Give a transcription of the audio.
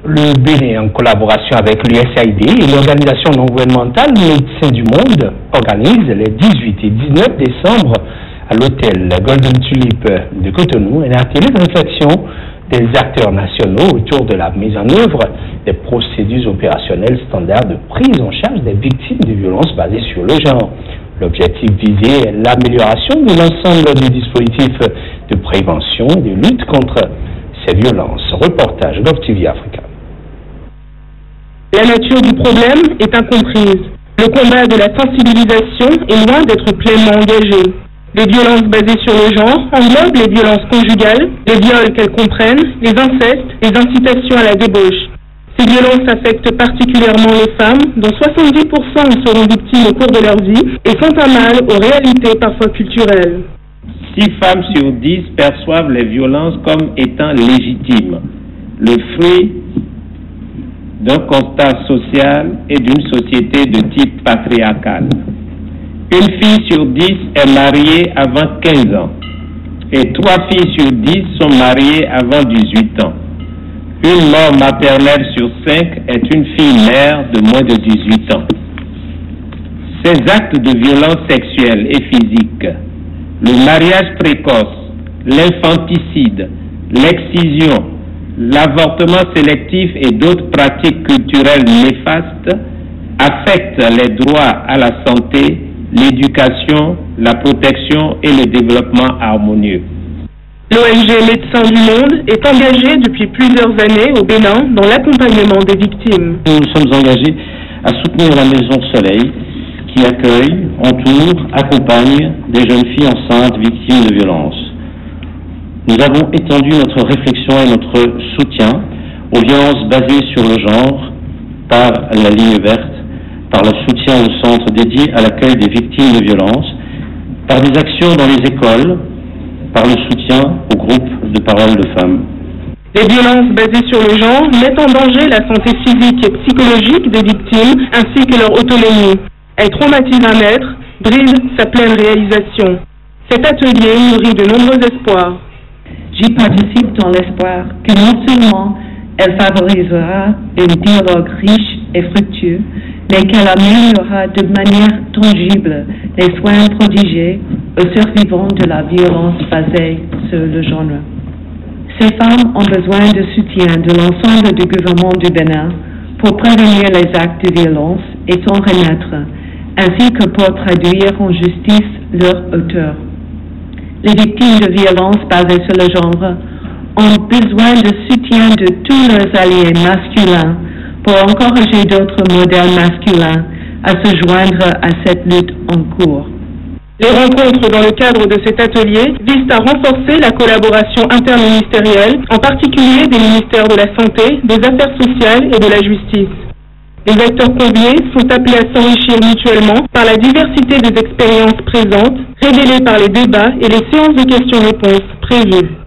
Le Bénin, en collaboration avec l'USAID et l'organisation non gouvernementale Médecins du Monde, organise les 18 et 19 décembre à l'hôtel Golden Tulip de Cotonou un atelier de réflexion des acteurs nationaux autour de la mise en œuvre des procédures opérationnelles standards de prise en charge des victimes de violences basées sur le genre. L'objectif visé est l'amélioration de l'ensemble des dispositifs de prévention et de lutte contre ces violences. Reportage GovTV Africa. La nature du problème est incomprise. Le combat de la sensibilisation est loin d'être pleinement engagé. Les violences basées sur le genre englobent les violences conjugales, les viols qu'elles comprennent, les incestes, les incitations à la débauche. Ces violences affectent particulièrement les femmes, dont 70% en seront victimes au cours de leur vie et font un mal aux réalités parfois culturelles. 6 femmes sur 10 perçoivent les violences comme étant légitimes, le fruit d'un constat social et d'une société de type patriarcal. Une fille sur 10 est mariée avant 15 ans et 3 filles sur 10 sont mariées avant 18 ans. Une mort maternelle sur 5 est une fille mère de moins de 18 ans. Ces actes de violence sexuelle et physique, le mariage précoce, l'infanticide, l'excision, l'avortement sélectif et d'autres pratiques culturelles néfastes affectent les droits à la santé, l'éducation, la protection et le développement harmonieux. L'ONG Médecins du Monde est engagée depuis plusieurs années au Bénin dans l'accompagnement des victimes. Nous sommes engagés à soutenir la Maison Soleil qui accueille, entoure, accompagne des jeunes filles enceintes victimes de violences. Nous avons étendu notre réflexion et notre soutien aux violences basées sur le genre par la ligne verte, par le soutien au centre dédié à l'accueil des victimes de violences, par des actions dans les écoles, par le soutien aux groupes de parole de femmes. Les violences basées sur le genre mettent en danger la santé physique et psychologique des victimes ainsi que leur autonomie. Elles traumatisent un être, brisent sa pleine réalisation. Cet atelier nourrit de nombreux espoirs. J'y participe dans l'espoir que non seulement elle favorisera un dialogue riche et fructueux, mais qu'elle améliorera de manière tangible les soins prodigués aux survivants de la violence basée sur le genre. Ces femmes ont besoin de soutien de l'ensemble du gouvernement du Bénin pour prévenir les actes de violence et s'en remettre, ainsi que pour traduire en justice leurs auteurs. Les victimes de violences basées sur le genre ont besoin de soutien de tous leurs alliés masculins pour encourager d'autres modèles masculins à se joindre à cette lutte en cours. Les rencontres dans le cadre de cet atelier visent à renforcer la collaboration interministérielle, en particulier des ministères de la Santé, des Affaires sociales et de la Justice. Les acteurs conviés sont appelés à s'enrichir mutuellement par la diversité des expériences présentes, révélées par les débats et les séances de questions-réponses prévues.